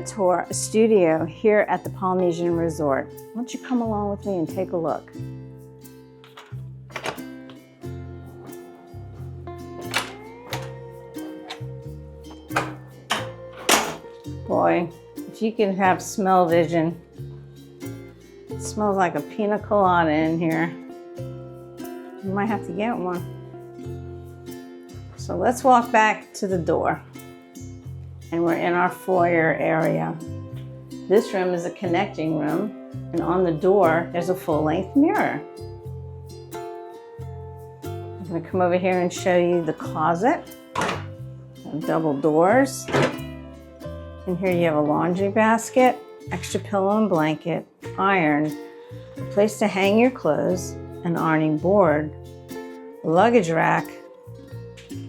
tour a studio here at the Polynesian Resort. Why don't you come along with me and take a look? Boy, if you can have smell vision, it smells like a pina colada in here. You might have to get one. So let's walk back to the door. And we're in our foyer area. This room is a connecting room, and on the door, there's a full-length mirror. I'm gonna come over here and show you the closet. Double doors. And here you have a laundry basket, extra pillow and blanket, iron, a place to hang your clothes, an ironing board, a luggage rack,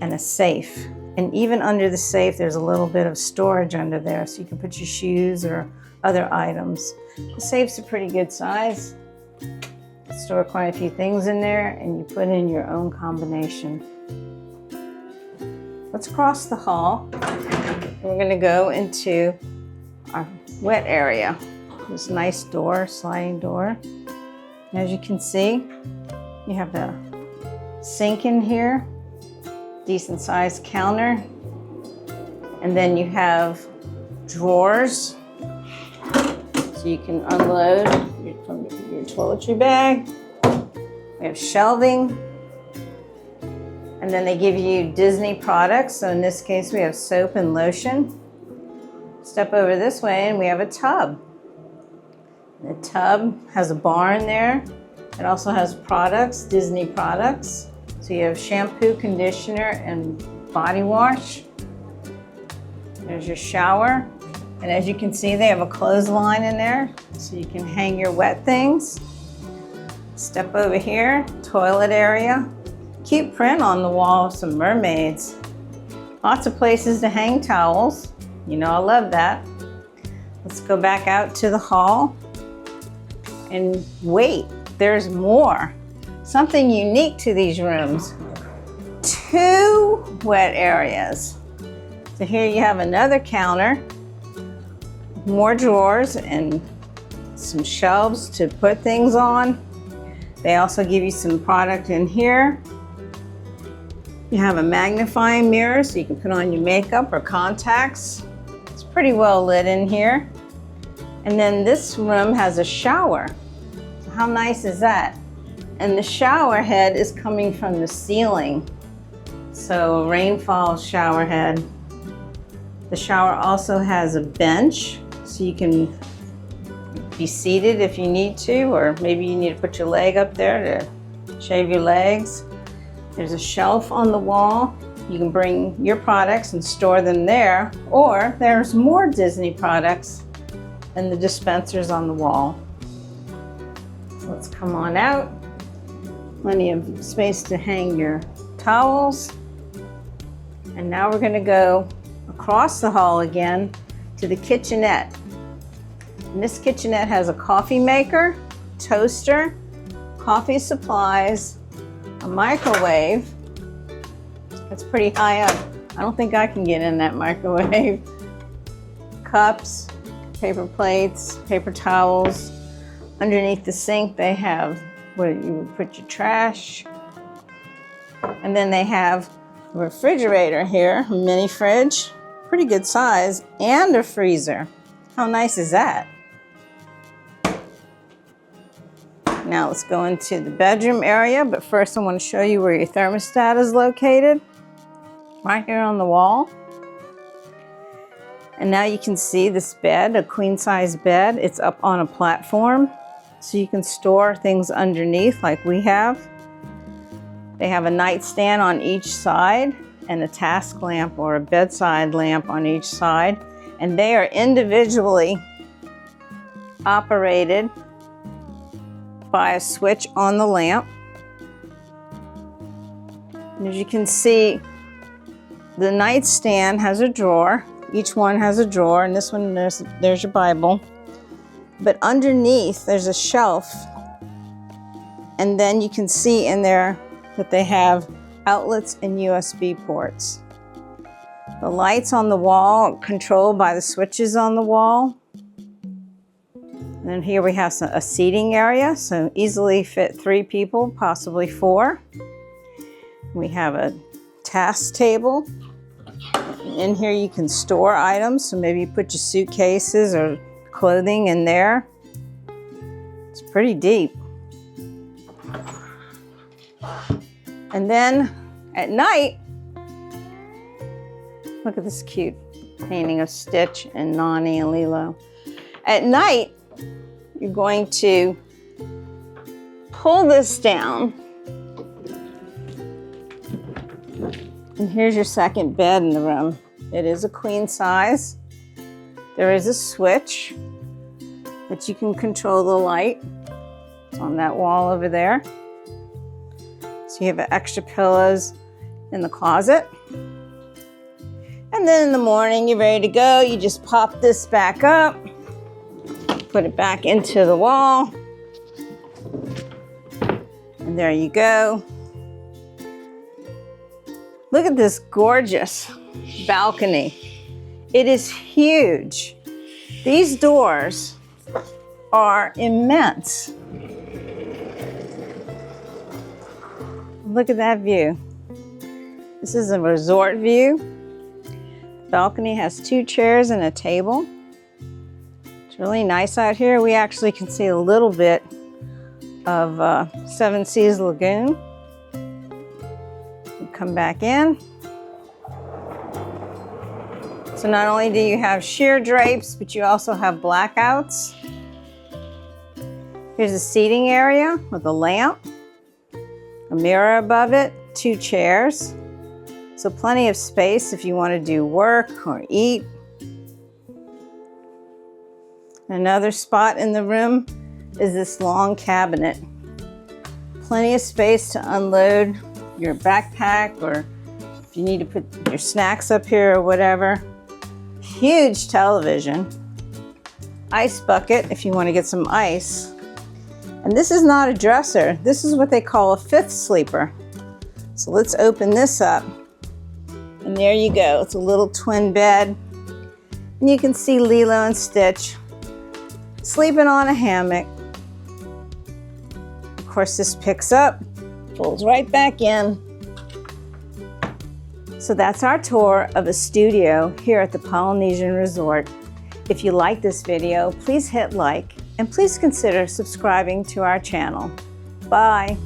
and a safe. And even under the safe, there's a little bit of storage under there, so you can put your shoes or other items. The safe's a pretty good size. Store quite a few things in there, and you put in your own combination. Let's cross the hall. We're gonna go into our wet area. This nice door, sliding door. And as you can see, you have the sink in here, decent sized counter, and then you have drawers, so you can unload your toiletry bag. We have shelving, and then they give you Disney products. So in this case, we have soap and lotion. Step over this way and we have a tub. The tub has a bar in there. It also has products, Disney products. So you have shampoo, conditioner, and body wash. There's your shower. And as you can see, they have a clothesline in there, so you can hang your wet things. Step over here, toilet area. Cute print on the wall of some mermaids. Lots of places to hang towels. You know I love that. Let's go back out to the hall. And wait, there's more. Something unique to these rooms. 2 wet areas. So here you have another counter, more drawers and some shelves to put things on. They also give you some product in here. You have a magnifying mirror so you can put on your makeup or contacts. It's pretty well lit in here. And then this room has a shower. So how nice is that? And the shower head is coming from the ceiling. So a rainfall shower head. The shower also has a bench, so you can be seated if you need to, or maybe you need to put your leg up there to shave your legs. There's a shelf on the wall. You can bring your products and store them there, or there's more Disney products and the dispensers on the wall. Let's come on out. Plenty of space to hang your towels. And now we're gonna go across the hall again to the kitchenette. And this kitchenette has a coffee maker, toaster, coffee supplies, a microwave. It's pretty high up. I don't think I can get in that microwave. Cups, paper plates, paper towels. Underneath the sink they have where you would put your trash. And then they have a refrigerator here, a mini fridge, pretty good size, and a freezer. How nice is that? Now let's go into the bedroom area, but first I want to show you where your thermostat is located. Right here on the wall. And now you can see this bed, a queen size bed. It's up on a platform, so you can store things underneath like we have. They have a nightstand on each side and a task lamp or a bedside lamp on each side. And they are individually operated by a switch on the lamp. And as you can see, the nightstand has a drawer. Each one has a drawer, and this one, there's your Bible. But underneath, there's a shelf. And then you can see in there that they have outlets and USB ports. The lights on the wall controlled by the switches on the wall. And then here we have a seating area, so easily fit 3 people, possibly 4. We have a task table. In here you can store items, so maybe you put your suitcases or clothing in there. It's pretty deep. And then at night, look at this cute painting of Stitch and Nani and Lilo. At night, you're going to pull this down. And here's your second bed in the room. It is a queen size. There is a switch that you can control the light. It's on that wall over there. So you have extra pillows in the closet. And then in the morning, you're ready to go. You just pop this back up, put it back into the wall. And there you go. Look at this gorgeous balcony. It is huge. These doors are immense. Look at that view. This is a resort view. The balcony has 2 chairs and a table. It's really nice out here. We actually can see a little bit of Seven Seas Lagoon. Come back in. So not only do you have sheer drapes, but you also have blackouts. Here's a seating area with a lamp, a mirror above it, 2 chairs. So plenty of space if you want to do work or eat. Another spot in the room is this long cabinet. Plenty of space to unload your backpack, or if you need to put your snacks up here or whatever. Huge television. Ice bucket if you want to get some ice. And this is not a dresser. This is what they call a 5th sleeper. So let's open this up. And there you go. It's a little twin bed. And you can see Lilo and Stitch sleeping on a hammock. Of course, this picks up, folds right back in. So that's our tour of a studio here at the Polynesian Resort. If you like this video, please hit like and please consider subscribing to our channel. Bye.